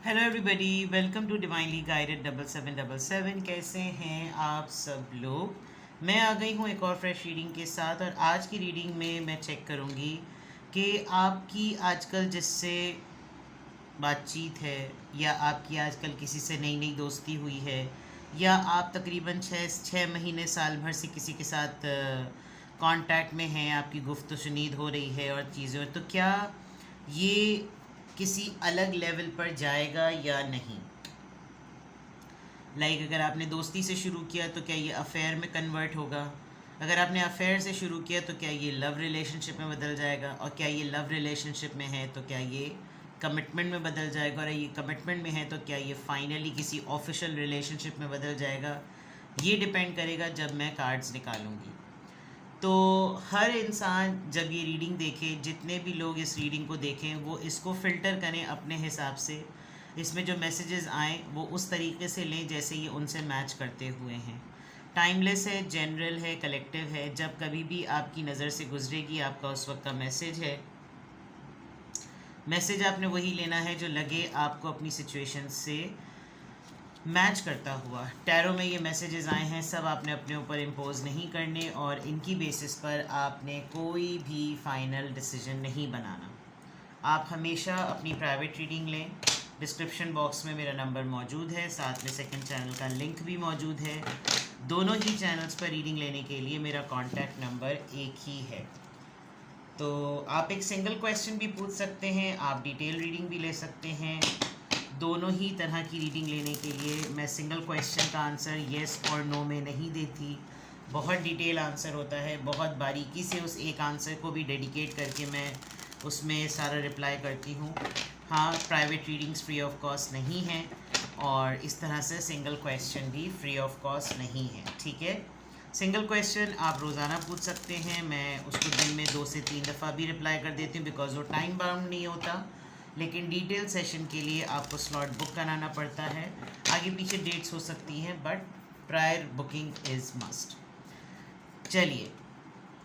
Hello everybody, welcome to divinely guided 7777। कैसे हैं आप सब लोग। मैं आ गई हूँ एक और फ्रेश रीडिंग के साथ, और आज की रीडिंग में मैं चेक करूँगी कि आपकी आजकल जिससे बातचीत है, या आपकी आजकल किसी से नई नई दोस्ती हुई है, या आप तकरीबन छः महीने साल भर से किसी के साथ कांटेक्ट में हैं, आपकी गुफ्त शुनीद हो रही है और चीज़ें, तो क्या ये किसी अलग लेवल पर जाएगा या नहीं। अगर आपने दोस्ती से शुरू किया तो क्या ये अफेयर में कन्वर्ट होगा। अगर आपने अफेयर से शुरू किया तो क्या ये लव रिलेशनशिप में बदल जाएगा, और क्या ये लव रिलेशनशिप में है तो क्या ये कमिटमेंट में बदल जाएगा, और ये कमिटमेंट में है तो क्या ये फाइनली किसी ऑफिशियल रिलेशनशिप में बदल जाएगा। ये डिपेंड करेगा जब मैं कार्ड्स निकालूंगी। तो हर इंसान जब ये रीडिंग देखे, जितने भी लोग इस रीडिंग को देखें, वो इसको फ़िल्टर करें अपने हिसाब से। इसमें जो मैसेजेस आएँ वो उस तरीके से लें जैसे ये उनसे मैच करते हुए हैं। टाइमलेस है, जनरल है, कलेक्टिव है। जब कभी भी आपकी नज़र से गुजरेगी, आपका उस वक्त का मैसेज है। मैसेज आपने वही लेना है जो लगे आपको अपनी सिचुएशन से मैच करता हुआ। टैरो में ये मैसेजेस आए हैं, सब आपने अपने ऊपर इम्पोज नहीं करने, और इनकी बेसिस पर आपने कोई भी फाइनल डिसीजन नहीं बनाना। आप हमेशा अपनी प्राइवेट रीडिंग लें। डिस्क्रिप्शन बॉक्स में मेरा नंबर मौजूद है, साथ में सेकंड चैनल का लिंक भी मौजूद है। दोनों ही चैनल्स पर रीडिंग लेने के लिए मेरा कॉन्टैक्ट नंबर एक ही है। तो आप एक सिंगल क्वेश्चन भी पूछ सकते हैं, आप डिटेल रीडिंग भी ले सकते हैं। दोनों ही तरह की रीडिंग लेने के लिए मैं सिंगल क्वेश्चन का आंसर येस और नो में नहीं देती। बहुत डिटेल आंसर होता है, बहुत बारीकी से उस एक आंसर को भी डेडिकेट करके मैं उसमें सारा रिप्लाई करती हूँ। हाँ, private readings free of cost नहीं हैं, और इस तरह से सिंगल क्वेश्चन भी फ्री ऑफ कॉस्ट नहीं है। ठीक है, सिंगल क्वेश्चन आप रोज़ाना पूछ सकते हैं, मैं उसको दिन में 2 से 3 दफ़ा भी रिप्लाई कर देती हूँ, बिकॉज़ वो टाइम बाउंड नहीं होता। लेकिन डिटेल सेशन के लिए आपको स्लॉट बुक कराना पड़ता है। आगे पीछे डेट्स हो सकती हैं, but prior booking is must. चलिए,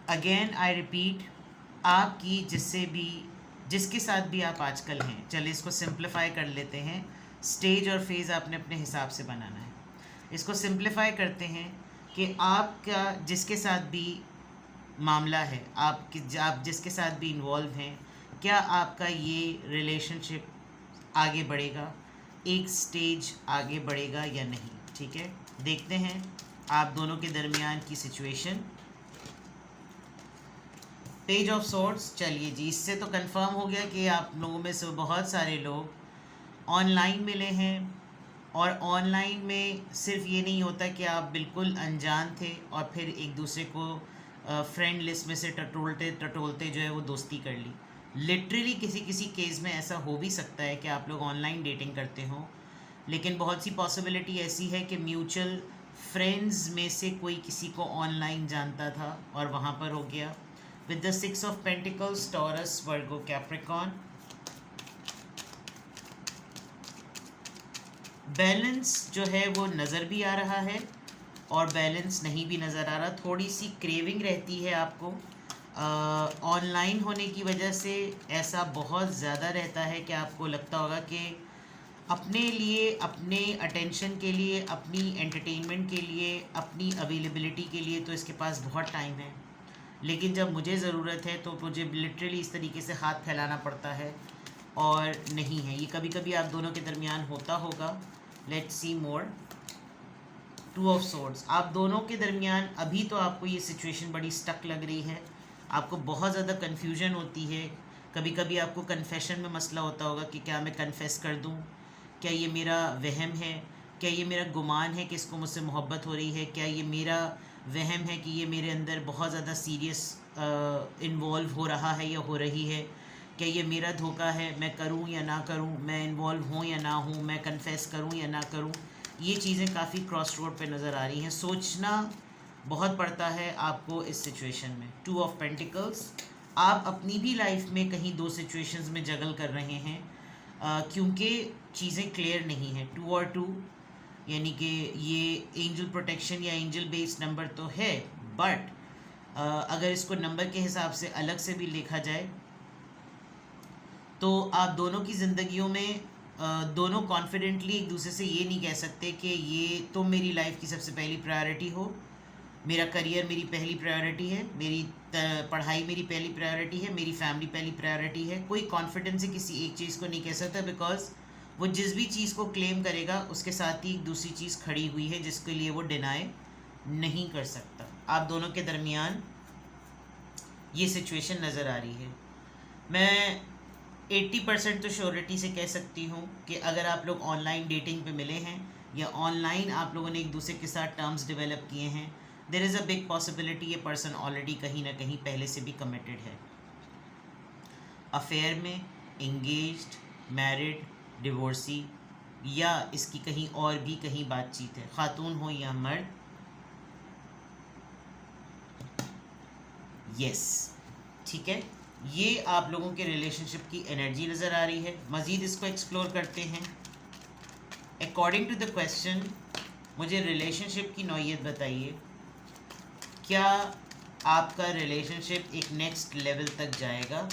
अगेन आई रिपीट, आपकी जिसके साथ भी आप आजकल हैं, चलिए इसको सिंप्लीफाई कर लेते हैं। स्टेज और फेज़ आपने अपने हिसाब से बनाना है। इसको सिंप्लीफाई करते हैं कि आपका जिसके साथ भी मामला है, आप जिसके साथ भी इन्वॉल्व हैं, क्या आपका ये रिलेशनशिप आगे बढ़ेगा, एक स्टेज आगे बढ़ेगा या नहीं। ठीक है, देखते हैं आप दोनों के दरमियान की सिचुएशन। Page of swords. चलिए जी, इससे तो कंफर्म हो गया कि आप लोगों में से बहुत सारे लोग ऑनलाइन मिले हैं, और ऑनलाइन में सिर्फ ये नहीं होता कि आप बिल्कुल अनजान थे और फिर एक दूसरे को फ्रेंड लिस्ट में से टटोलते टटोलते जो है वो दोस्ती कर ली। लिटरली किसी किसी केस में ऐसा हो भी सकता है कि आप लोग ऑनलाइन डेटिंग करते हों, लेकिन बहुत सी पॉसिबिलिटी ऐसी है कि म्यूचुअल फ्रेंड्स में से कोई किसी को ऑनलाइन जानता था और वहाँ पर हो गया। With the 6 of pentacles, Taurus, Virgo, Capricorn. Balance जो है वो नज़र भी आ रहा है और बैलेंस नहीं भी नज़र आ रहा। थोड़ी सी क्रेविंग रहती है आपको ऑनलाइन होने की वजह से। ऐसा बहुत ज़्यादा रहता है कि आपको लगता होगा कि अपने लिए, अपने अटेंशन के लिए, अपनी एंटरटेनमेंट के लिए, अपनी अवेलेबिलिटी के लिए तो इसके पास बहुत टाइम है, लेकिन जब मुझे ज़रूरत है तो मुझे लिटरली इस तरीके से हाथ फैलाना पड़ता है, और नहीं है। ये कभी कभी आप दोनों के दरमियान होता होगा। Let's see more. 2 of swords. आप दोनों के दरमियान अभी तो आपको ये सिचुएशन बड़ी स्टक लग रही है, आपको बहुत ज़्यादा कन्फ्यूजन होती है। कभी कभी आपको कन्फेशन में मसला होता होगा कि क्या मैं कन्फेस कर दूँ, क्या ये मेरा वहम है, क्या ये मेरा गुमान है कि इसको मुझसे मोहब्बत हो रही है, क्या ये मेरा वहम है कि ये मेरे अंदर बहुत ज़्यादा सीरियस इन्वॉल्व हो रहा है या हो रही है, क्या ये मेरा धोखा है, मैं करूं या ना करूं, मैं इन्वॉल्व हूं या ना हूं, मैं कन्फेस करूं या ना करूं। ये चीज़ें काफ़ी क्रॉस रोड पे नज़र आ रही हैं। सोचना बहुत पड़ता है आपको इस सिचुएशन में। 2 ऑफ पेंटिकल्स। आप अपनी भी लाइफ में कहीं 2 सिचुएशंस में जगल कर रहे हैं, क्योंकि चीज़ें क्लियर नहीं हैं। 2 और 2 यानी कि ये एंजल प्रोटेक्शन या एंजल बेस्ड नंबर तो है, बट अगर इसको नंबर के हिसाब से अलग से भी लिखा जाए तो आप दोनों की ज़िंदगियों में दोनों कॉन्फिडेंटली एक दूसरे से ये नहीं कह सकते कि ये तुम मेरी लाइफ की सबसे पहली प्रायोरिटी हो, मेरा करियर मेरी पहली प्रायोरिटी है, मेरी पढ़ाई मेरी पहली प्रायोरिटी है, मेरी फैमिली पहली प्रायोरिटी है। कोई कॉन्फिडेंस से किसी एक चीज़ को नहीं कह सकता, बिकॉज वो जिस भी चीज़ को क्लेम करेगा उसके साथ ही एक दूसरी चीज़ खड़ी हुई है जिसके लिए वो डिनाई नहीं कर सकता। आप दोनों के दरमियान ये सिचुएशन नज़र आ रही है। मैं 80% तो श्योरिटी से कह सकती हूँ कि अगर आप लोग ऑनलाइन डेटिंग पे मिले हैं या ऑनलाइन आप लोगों ने एक दूसरे के साथ टर्म्स डेवलप किए हैं, there is a big possibility ये पर्सन ऑलरेडी कहीं ना कहीं पहले से भी कमिटेड है। अफेयर में, एंगेज्ड, मैरिड, डिवोर्सी, या इसकी कहीं और भी कहीं बातचीत है, खातून हो या मर्द। यस, ठीक है, ये आप लोगों के रिलेशनशिप की एनर्जी नज़र आ रही है। मज़ीद इसको एक्सप्लोर करते हैं। अकॉर्डिंग टू द क्वेश्चन, मुझे रिलेशनशिप की नौइयत बताइए। क्या आपका रिलेशनशिप एक नेक्स्ट लेवल तक जाएगा?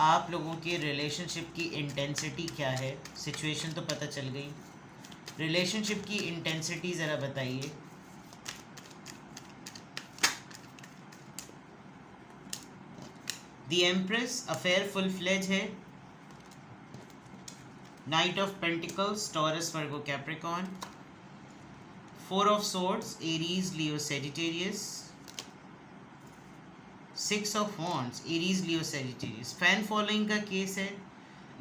आप लोगों के रिलेशनशिप की इंटेंसिटी क्या है? सिचुएशन तो पता चल गई, रिलेशनशिप की इंटेंसिटी ज़रा बताइए। The empress, affair full fledge है। Knight of pentacles, Taurus, Virgo, Capricorn. Four of swords, Aries, Leo, Sagittarius. Six of wands, Aries, Leo, Sagittarius. Fan following का केस है।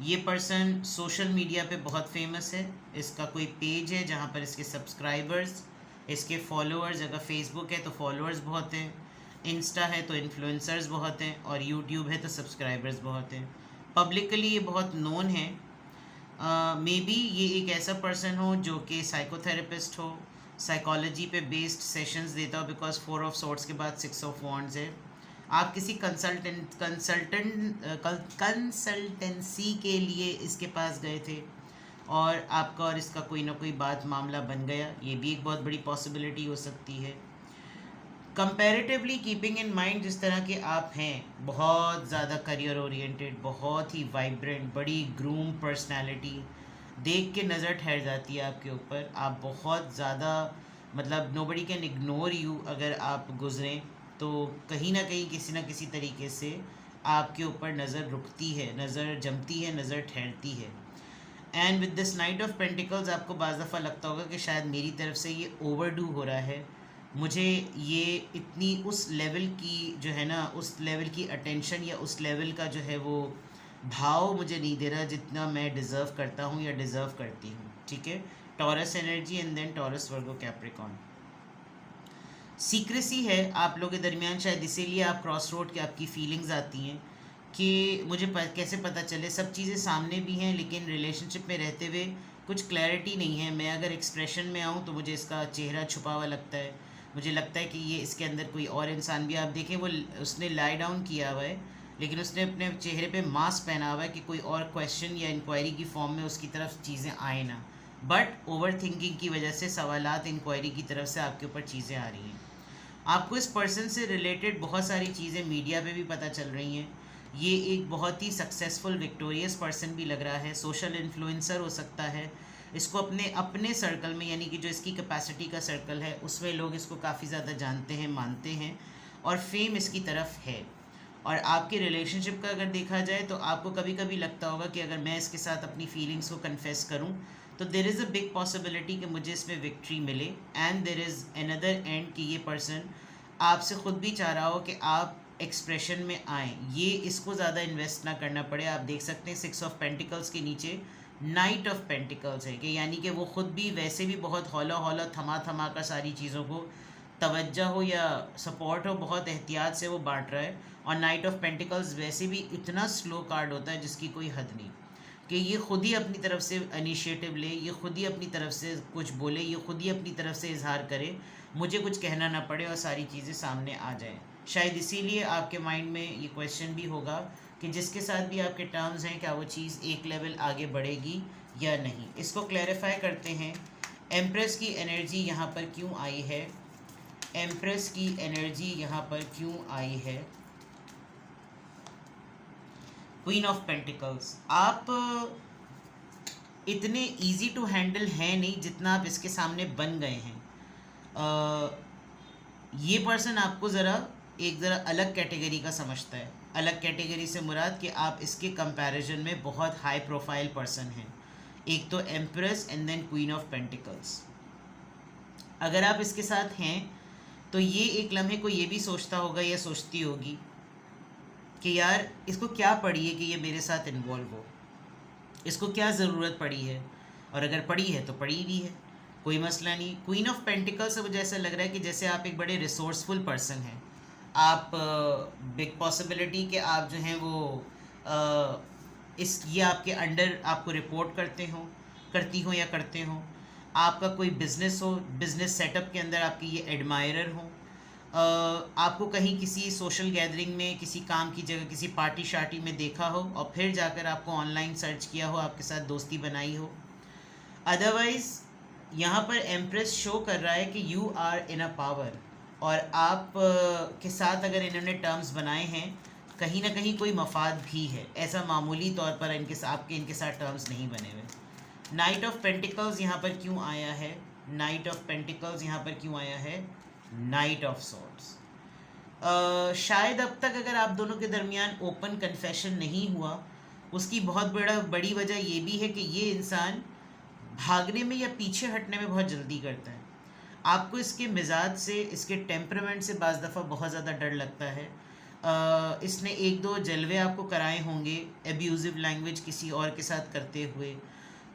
ये पर्सन सोशल मीडिया पे बहुत famous है। इसका कोई पेज है जहाँ पर इसके सब्सक्राइबर्स, इसके फॉलोअर्स, अगर फेसबुक है तो फॉलोअर्स बहुत हैं, इंस्टा है तो इन्फ्लुएंसर्स बहुत हैं, और यूट्यूब है तो सब्सक्राइबर्स बहुत हैं। पब्लिकली ये बहुत नोन है। मे बी ये एक ऐसा पर्सन हो जो कि साइकोथेरेपिस्ट हो, साइकोलॉजी पे बेस्ड सेशंस देता हो, बिकॉज फोर ऑफ सोर्ड्स के बाद सिक्स ऑफ वॉन्ड्स है। आप किसी कंसल्टेंसी के लिए इसके पास गए थे और आपका और इसका कोई ना कोई बात मामला बन गया, ये भी एक बहुत बड़ी पॉसिबिलिटी हो सकती है। कंपैरेटिवली कीपिंग इन माइंड जिस तरह के आप हैं, बहुत ज़्यादा करियर ओरिएंटेड, बहुत ही वाइब्रेंट, बड़ी ग्रूम पर्सनालिटी, देख के नज़र ठहर जाती है आपके ऊपर। आप बहुत ज़्यादा, मतलब नोबडी कैन इग्नोर यू। अगर आप गुजरें तो कहीं ना कहीं किसी ना किसी तरीके से आपके ऊपर नज़र रुकती है, नज़र जमती है, नज़र ठहरती है। And with this night of pentacles आपको बाज़ दफ़ा लगता होगा कि शायद मेरी तरफ से ये ओवरडू हो रहा है, मुझे ये इतनी उस लेवल की जो है ना, उस लेवल की अटेंशन या उस लेवल का जो है वो भाव मुझे नहीं दे रहा जितना मैं डिज़र्व करता हूँ या डिज़र्व करती हूँ। ठीक है, Taurus energy and then Taurus, Virgo, Capricorn. Secrecy है आप लोगों के दरमियान, शायद इसीलिए आप क्रॉस रोड के आपकी फीलिंग्स आती हैं कि मुझे कैसे पता चले। सब चीज़ें सामने भी हैं लेकिन रिलेशनशिप में रहते हुए कुछ क्लैरिटी नहीं है। मैं अगर एक्सप्रेशन में आऊँ तो मुझे इसका चेहरा छुपा हुआ लगता है, मुझे लगता है कि ये इसके अंदर कोई और इंसान भी। आप देखें वो उसने लाई डाउन किया हुआ है लेकिन उसने अपने चेहरे पे मास्क पहना हुआ है कि कोई और क्वेश्चन या इंक्वायरी की फॉर्म में उसकी तरफ चीज़ें आए ना, बट ओवर थिंकिंग की वजह से सवालात इंक्वायरी की तरफ से आपके ऊपर चीज़ें आ रही हैं। आपको इस पर्सन से रिलेटेड बहुत सारी चीज़ें मीडिया पे भी पता चल रही हैं। ये एक बहुत ही सक्सेसफुल विक्टोरियस पर्सन भी लग रहा है, सोशल इन्फ्लुएंसर हो सकता है। इसको अपने अपने सर्कल में, यानी कि जो इसकी कैपेसिटी का सर्कल है उसमें लोग इसको काफ़ी ज़्यादा जानते हैं, मानते हैं, और फेम इसकी तरफ है। और आपके रिलेशनशिप का अगर देखा जाए तो आपको कभी कभी लगता होगा कि अगर मैं इसके साथ अपनी फीलिंग्स को कन्फेस करूं तो there is a big possibility कि मुझे इसमें विक्ट्री मिले। And there is another and कि ये पर्सन आपसे ख़ुद भी चाह रहा हो कि आप एक्सप्रेशन में आएँ, ये इसको ज़्यादा इन्वेस्ट ना करना पड़े। आप देख सकते हैं सिक्स ऑफ पेंटिकल्स के नीचे नाइट ऑफ पेंटिकल्स है, कि यानी कि वो ख़ुद भी वैसे भी बहुत हौला हौला थमा थमा कर सारी चीज़ों को, तवज्जो हो या सपोर्ट हो, बहुत एहतियात से वो बांट रहा है। और नाइट ऑफ पेंटिकल्स वैसे भी इतना स्लो कार्ड होता है जिसकी कोई हद नहीं, कि ये ख़ुद ही अपनी तरफ से इनिशिएटिव ले, ये ख़ुद ही अपनी तरफ से कुछ बोले, ये ख़ुद ही अपनी तरफ से इजहार करे, मुझे कुछ कहना ना पड़े और सारी चीज़ें सामने आ जाएं। शायद इसीलिए आपके माइंड में ये क्वेश्चन भी होगा कि जिसके साथ भी आपके टर्म्स हैं क्या वो चीज़ एक लेवल आगे बढ़ेगी या नहीं। इसको क्लैरिफाई करते हैं। एम्प्रेस की एनर्जी यहाँ पर क्यों आई है? एम्प्रेस की एनर्जी यहाँ पर क्यों आई है? Queen of pentacles. आप इतने इजी टू हैंडल हैं नहीं जितना आप इसके सामने बन गए हैं। ये पर्सन आपको ज़रा अलग कैटेगरी का समझता है। अलग कैटेगरी से मुराद कि आप इसके कंपैरिजन में बहुत हाई प्रोफाइल पर्सन हैं। एक तो empress and then queen of pentacles. अगर आप इसके साथ हैं तो ये एक लम्हे को ये भी सोचता होगा या सोचती होगी कि यार इसको क्या पड़ी है कि ये मेरे साथ इन्वॉल्व हो, इसको क्या ज़रूरत पड़ी है, और अगर पड़ी है तो पड़ी भी है, कोई मसला नहीं। क्वीन ऑफ पेंटिकल से मुझे ऐसा लग रहा है कि जैसे आप एक बड़े रिसोर्सफुल पर्सन हैं। आप बिग पॉसिबिलिटी कि आप जो हैं वो ये आपके अंडर आपको रिपोर्ट करती हो या करते हो। आपका कोई बिज़नेस हो, बिज़नेस सेटअप के अंदर आपके ये एडमायरर हो। आपको कहीं किसी सोशल गैदरिंग में, किसी काम की जगह, किसी पार्टी शार्टी में देखा हो और फिर जाकर आपको ऑनलाइन सर्च किया हो, आपके साथ दोस्ती बनाई हो। अदरवाइज़ यहाँ पर एम्प्रेस शो कर रहा है कि you are in a power, और आप के साथ अगर इन्होंने टर्म्स बनाए हैं कहीं ना कहीं कोई मफाद भी है। ऐसा मामूली तौर पर इनके साथ टर्म्स नहीं बने हुए। नाइट ऑफ पेंटिकल्स यहाँ पर क्यों आया है? नाइट ऑफ पेंटिकल्स यहाँ पर क्यों आया है? Knight of swords. शायद अब तक अगर आप दोनों के दरमियान ओपन कन्फेशन नहीं हुआ, उसकी बहुत बड़ी वजह ये भी है कि ये इंसान भागने में या पीछे हटने में बहुत जल्दी करता है। आपको इसके मिजाज से, इसके टेम्परामेंट से बाज़ दफ़ा बहुत ज़्यादा डर लगता है। इसने एक दो जलवे आपको कराए होंगे एब्यूज़िव लैंग्वेज किसी और के साथ करते हुए,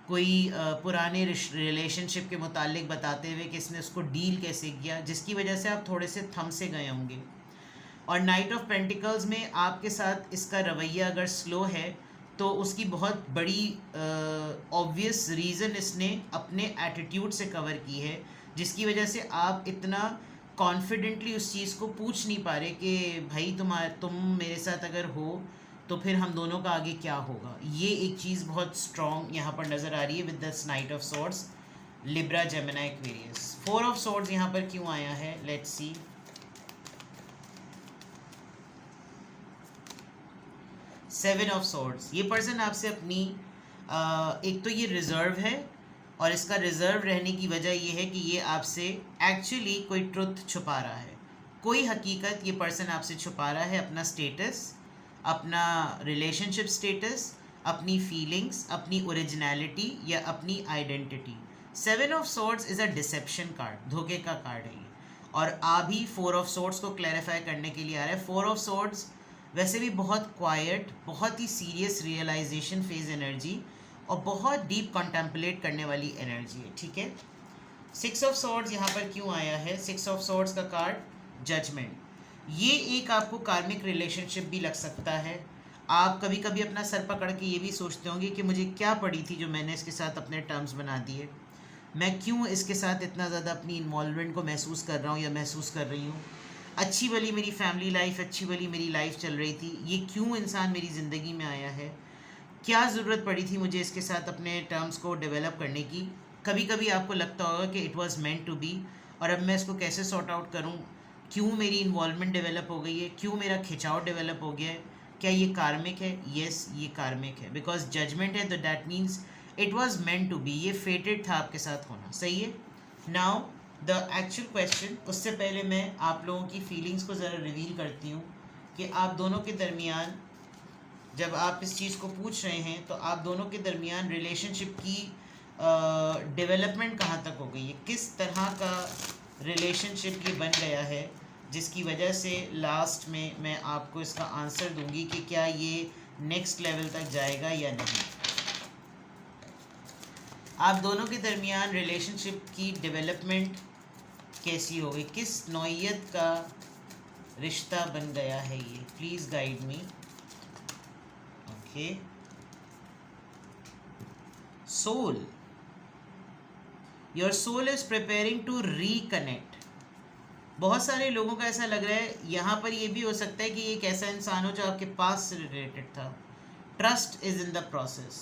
कोई पुराने रिलेशनशिप के मुतालिक बताते हुए कि इसने उसको डील कैसे किया, जिसकी वजह से आप थोड़े से थम से गए होंगे। और नाइट ऑफ पेंटिकल्स में आपके साथ इसका रवैया अगर स्लो है तो उसकी बहुत बड़ी ऑब्वियस रीज़न इसने अपने एटीट्यूड से कवर की है, जिसकी वजह से आप इतना कॉन्फिडेंटली उस चीज़ को पूछ नहीं पा रहे कि भाई तुम मेरे साथ अगर हो तो फिर हम दोनों का आगे क्या होगा। ये एक चीज़ बहुत स्ट्रॉन्ग यहाँ पर नज़र आ रही है with this night of swords, Libra Gemini Aquarius. Four of swords यहाँ पर क्यों आया है? Let's see. Seven of swords. ये पर्सन आपसे अपनी एक तो ये रिज़र्व है, और इसका रिज़र्व रहने की वजह ये है कि ये आपसे एक्चुअली कोई ट्रुथ छुपा रहा है, कोई हकीकत ये पर्सन आपसे छुपा रहा है। अपना स्टेटस, अपना रिलेशनशिप स्टेटस, अपनी फीलिंग्स, अपनी ओरिजिनलिटी या अपनी identity. Seven of swords is a deception card, धोखे का कार्ड है ये। और अभी फोर ऑफ सॉर्ड्स को क्लैरिफाई करने के लिए आ रहा है। फोर ऑफ सॉर्ड्स वैसे भी बहुत क्वाइट, बहुत ही सीरियस रियलाइजेशन फेज एनर्जी और बहुत डीप कॉन्टेम्पलेट करने वाली एनर्जी है, ठीक है। सिक्स ऑफ सॉर्ड्स यहाँ पर क्यों आया है? सिक्स ऑफ सॉर्ड्स का कार्ड जजमेंट। ये एक आपको कार्मिक रिलेशनशिप भी लग सकता है। आप कभी कभी अपना सर पकड़ के ये भी सोचते होंगे कि मुझे क्या पड़ी थी जो मैंने इसके साथ अपने टर्म्स बना दिए, मैं क्यों इसके साथ इतना ज़्यादा अपनी इन्वॉल्वमेंट को महसूस कर रहा हूँ या महसूस कर रही हूँ। अच्छी वाली मेरी फैमिली लाइफ, अच्छी वाली मेरी लाइफ चल रही थी, ये क्यों इंसान मेरी ज़िंदगी में आया है, क्या ज़रूरत पड़ी थी मुझे इसके साथ अपने टर्म्स को डेवलप करने की। कभी कभी आपको लगता होगा कि it was meant to be, और अब मैं इसको कैसे सॉर्ट आउट करूं, क्यों मेरी इन्वॉल्वमेंट डेवलप हो गई है, क्यों मेरा खिंचाव डेवलप हो गया है, क्या ये कार्मिक है? येस, ये कार्मिक है, बिकॉज जजमेंट है तो that means it was meant to be, ये फेटेड था आपके साथ होना, सही है। नाउ द एक्चुअल क्वेश्चन, उससे पहले मैं आप लोगों की फीलिंग्स को ज़रा रिवील करती हूँ कि आप दोनों के दरमियान जब आप इस चीज़ को पूछ रहे हैं तो आप दोनों के दरमियान रिलेशनशिप की डेवलपमेंट कहाँ तक हो गई है, किस तरह का रिलेशनशिप ये बन गया है, जिसकी वजह से लास्ट में मैं आपको इसका आंसर दूंगी कि क्या ये नेक्स्ट लेवल तक जाएगा या नहीं। आप दोनों के दरमियान रिलेशनशिप की डेवलपमेंट कैसी हो गई, किस नौइयत का रिश्ता बन गया है ये, please guide me. Okay, soul, your soul is preparing to reconnect. बहुत सारे लोगों का ऐसा लग रहा है, यहाँ पर ये भी हो सकता है कि एक ऐसा इंसान हो जो आपके पास से रिलेटेड था। Trust is in the process.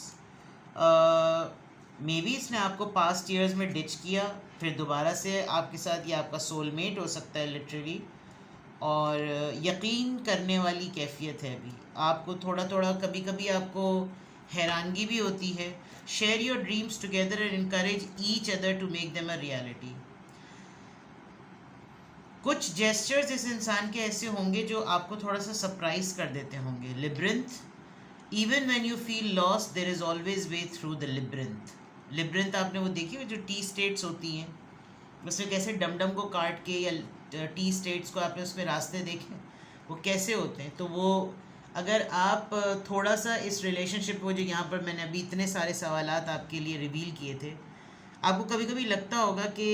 May be इसने आपको पास्ट ईयर्स में डिच किया, फिर दोबारा से आपके साथ ये आपका सोलमेट हो सकता है लिटरली, और यकीन करने वाली कैफियत है। अभी आपको थोड़ा थोड़ा कभी कभी आपको हैरानगी भी होती है। Share your dreams together and encourage each other to make them a reality. कुछ जेस्चर्स इस इंसान के ऐसे होंगे जो आपको थोड़ा सा सरप्राइज कर देते होंगे। Labyrinth, even when you feel lost there is always way through the labyrinth. Labyrinth आपने वो देखी है जो टी स्टेट्स होती हैं, उसमें कैसे डमडम को काट के, या टी स्टेट्स को आपने उसमें रास्ते देखे वो कैसे होते हैं। तो वो अगर आप थोड़ा सा इस रिलेशनशिप को, जो यहाँ पर मैंने अभी इतने सारे सवालात आपके लिए रिवील किए थे, आपको कभी कभी लगता होगा कि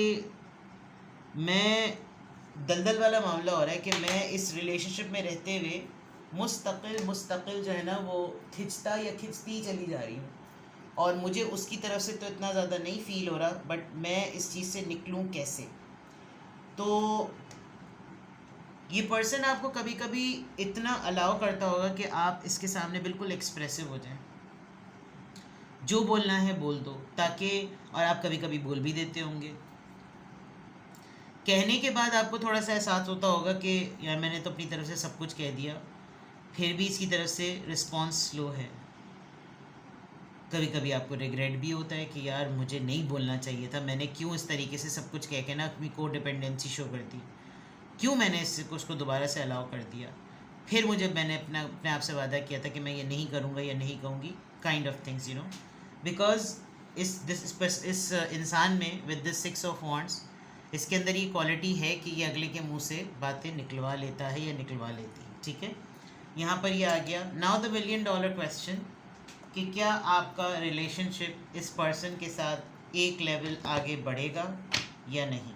मैं दलदल वाला मामला हो रहा है कि मैं इस रिलेशनशिप में रहते हुए मुस्तकिल जो है ना वो खिंचता या खिंचती चली जा रही हूँ, और मुझे उसकी तरफ से तो इतना ज़्यादा नहीं फील हो रहा, बट मैं इस चीज़ से निकलूँ कैसे। तो ये पर्सन आपको कभी कभी इतना अलाउ करता होगा कि आप इसके सामने बिल्कुल एक्सप्रेसिव हो जाएं, जो बोलना है बोल दो, ताकि, और आप कभी कभी बोल भी देते होंगे। कहने के बाद आपको थोड़ा सा एहसास होता होगा कि यार मैंने तो अपनी तरफ से सब कुछ कह दिया, फिर भी इसकी तरफ से रिस्पॉन्स स्लो है। कभी कभी आपको रिग्रेट भी होता है कि यार मुझे नहीं बोलना चाहिए था, मैंने क्यों इस तरीके से सब कुछ कह के ना अपनी को डिपेंडेंसी शो कर दी, क्यों मैंने उसको दोबारा से अलाउ कर दिया, फिर मैंने अपने आप से वादा किया था कि मैं ये नहीं करूँगा या नहीं कहूँगी, kind of things, you know. Because इस इंसान में विद दिस 6 ऑफ वांड्स, इसके अंदर ये क्वालिटी है कि ये अगले के मुंह से बातें निकलवा लेता है या निकलवा लेती है, ठीक है। यहाँ पर ये आ गया। नाउ द $1 मिलियन क्वेश्चन, कि क्या आपका रिलेशनशिप इस पर्सन के साथ एक लेवल आगे बढ़ेगा या नहीं।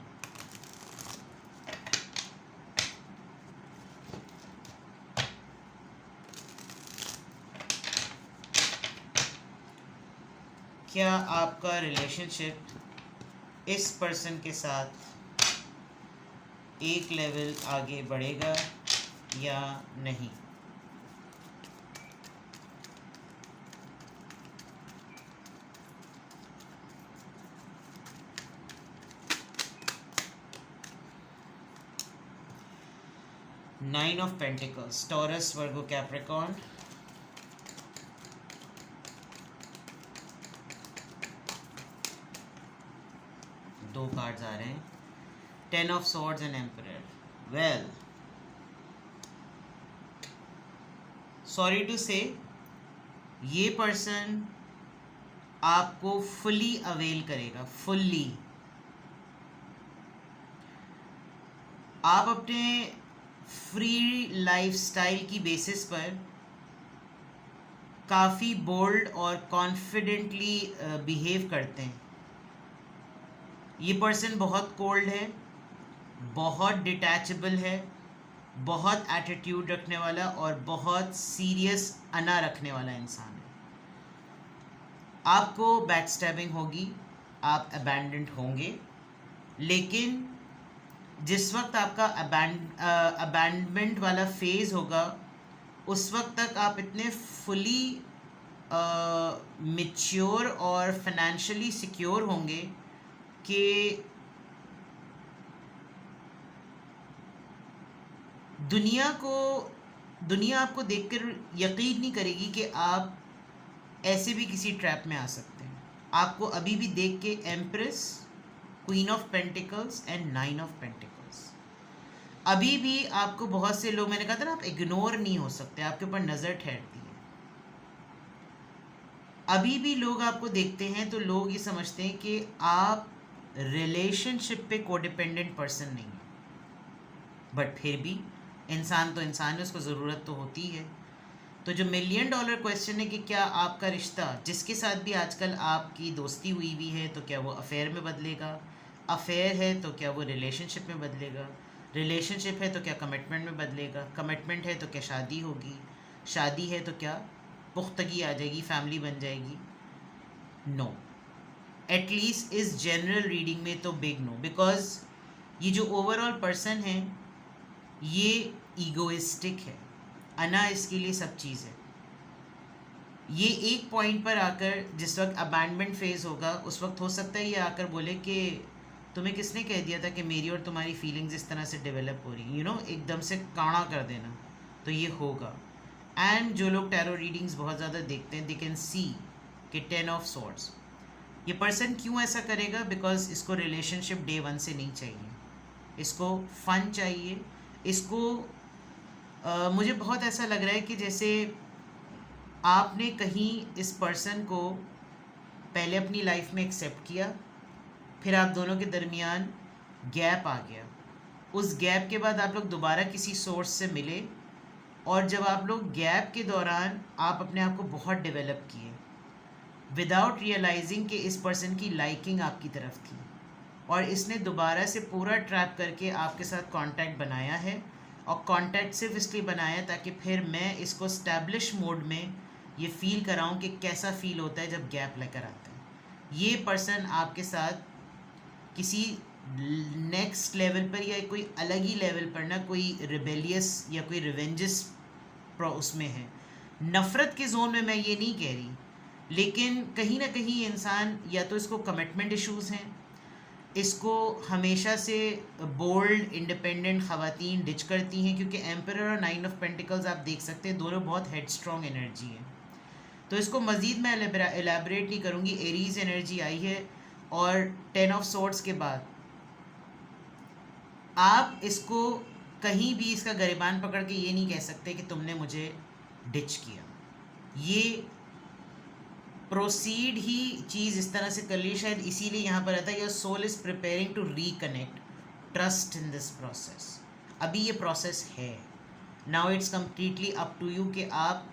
क्या आपका रिलेशनशिप इस पर्सन के साथ एक लेवल आगे बढ़ेगा या नहीं। Nine of pentacles, Taurus, Virgo, Capricorn. दो कार्ड्स आ रहे हैं, 10 of swords and emperor. Well, sorry to say, ये पर्सन आपको फुली अवेल करेगा, फुल्ली। आप अपने फ्री लाइफस्टाइल की बेसिस पर काफ़ी बोल्ड और कॉन्फिडेंटली बिहेव करते हैं। ये पर्सन बहुत कोल्ड है, बहुत डिटैचेबल है, बहुत एटीट्यूड रखने वाला और बहुत सीरियस अना रखने वाला इंसान है। आपको बैकस्टैबिंग होगी, आप अबैंडन्ड होंगे, लेकिन जिस वक्त आपका अबैंडमेंट वाला फेज़ होगा, उस वक्त तक आप इतने फुली मैच्योर और फाइनेंशियली सिक्योर होंगे कि दुनिया आपको देखकर यकीन नहीं करेगी कि आप ऐसे भी किसी ट्रैप में आ सकते हैं। आपको अभी भी देख के empress, queen of pentacles and 9 of pentacles, अभी भी आपको बहुत से लोग, मैंने कहा था ना, आप इग्नोर नहीं हो सकते, आपके ऊपर नज़र ठहरती है। अभी भी लोग आपको देखते हैं तो लोग ये समझते हैं कि आप रिलेशनशिप पे कोडिपेंडेंट पर्सन नहीं है, बट फिर भी इंसान तो इंसान है, उसको ज़रूरत तो होती है। तो जो $1 मिलियन क्वेश्चन है कि क्या आपका रिश्ता, जिसके साथ भी आजकल आपकी दोस्ती हुई भी है, तो क्या वो अफेयर में बदलेगा, अफेयर है तो क्या वो रिलेशनशिप में बदलेगा, रिलेशनशिप है तो क्या कमिटमेंट में बदलेगा, कमिटमेंट है तो क्या शादी होगी, शादी है तो क्या पुख्तगी आ जाएगी, फैमिली बन जाएगी। नो, एटलीस्ट इस जनरल रीडिंग में तो बिग नो, बिकॉज ये जो ओवरऑल पर्सन है ये ईगोइस्टिक है, अना इसके लिए सब चीज़ है। ये एक पॉइंट पर आकर, जिस वक्त अबैंडमेंट फेज़ होगा, उस वक्त हो सकता है ये आकर बोले कि तुम्हें किसने कह दिया था कि मेरी और तुम्हारी फीलिंग्स इस तरह से डेवलप हो रही, यू नो, एकदम से काढ़ा कर देना, तो ये होगा। एंड जो लोग टैरो रीडिंग्स बहुत ज़्यादा देखते हैं, दे कैन सी कि 10 ऑफ सॉर्ड्स, ये पर्सन क्यों ऐसा करेगा? बिकॉज इसको रिलेशनशिप डे 1 से नहीं चाहिए, इसको फन चाहिए, इसको मुझे बहुत ऐसा लग रहा है कि जैसे आपने कहीं इस पर्सन को पहले अपनी लाइफ में एक्सेप्ट किया, फिर आप दोनों के दरमियान गैप आ गया, उस गैप के बाद आप लोग दोबारा किसी सोर्स से मिले, और जब आप लोग गैप के दौरान आप अपने आप को बहुत डेवलप किए विदाउट रियलाइजिंग कि इस पर्सन की लाइकिंग आपकी तरफ थी, और इसने दोबारा से पूरा ट्रैप करके आपके साथ कांटेक्ट बनाया है, और कांटेक्ट सिर्फ इसलिए बनाया ताकि फिर मैं इसको स्टैब्लिश मोड में ये फील कराऊं कि कैसा फील होता है जब गैप लेकर आता है। ये पर्सन आपके साथ किसी नेक्स्ट लेवल पर या कोई अलग ही लेवल पर ना, कोई रिबेलियस या कोई रिवेंजस उसमें है, नफ़रत के जोन में मैं ये नहीं कह रही, लेकिन कहीं ना कहीं इंसान या तो इसको कमिटमेंट इश्यूज़ हैं, इसको हमेशा से बोल्ड इंडिपेंडेंट ख़वातीन डिच करती हैं, क्योंकि एम्परर और 9 ऑफ पेंटिकल्स आप देख सकते हैं दोनों बहुत हेड स्ट्रॉन्ग एनर्जी है। तो इसको मज़ीद मैं एलैबोरेट नहीं करूँगी, एरीज एनर्जी आई है, और 10 ऑफ सॉर्ड्स के बाद आप इसको कहीं भी इसका गिरबान पकड़ के ये नहीं कह सकते कि तुमने मुझे डिच किया। ये प्रोसीड ही चीज़ इस तरह से कर ली, शायद इसीलिए यहाँ पर आता है your soul is preparing to reconnect, trust in this process. अभी ये प्रोसेस है, now it's completely up to you कि आप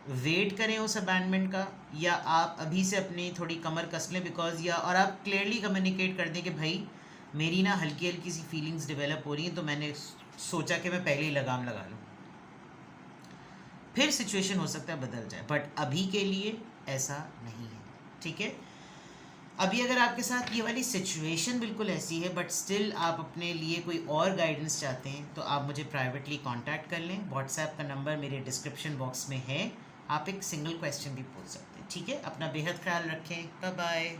वेट करें उस अबैंडमेंट का, या आप अभी से अपनी थोड़ी कमर कस लें, बिकॉज या और आप क्लियरली कम्युनिकेट कर दें कि भाई मेरी ना हल्की हल्की सी फीलिंग्स डेवलप हो रही हैं, तो मैंने सोचा कि मैं पहले ही लगाम लगा लूँ, फिर सिचुएशन हो सकता है बदल जाए, बट अभी के लिए ऐसा नहीं है। ठीक है, अभी अगर आपके साथ ये वाली सिचुएशन बिल्कुल ऐसी है बट स्टिल आप अपने लिए कोई और गाइडेंस चाहते हैं, तो आप मुझे प्राइवेटली कांटेक्ट कर लें। व्हाट्सएप का नंबर मेरे डिस्क्रिप्शन बॉक्स में है, आप एक सिंगल क्वेश्चन भी पूछ सकते हैं। ठीक है, अपना बेहद ख्याल रखें, बाय बाय।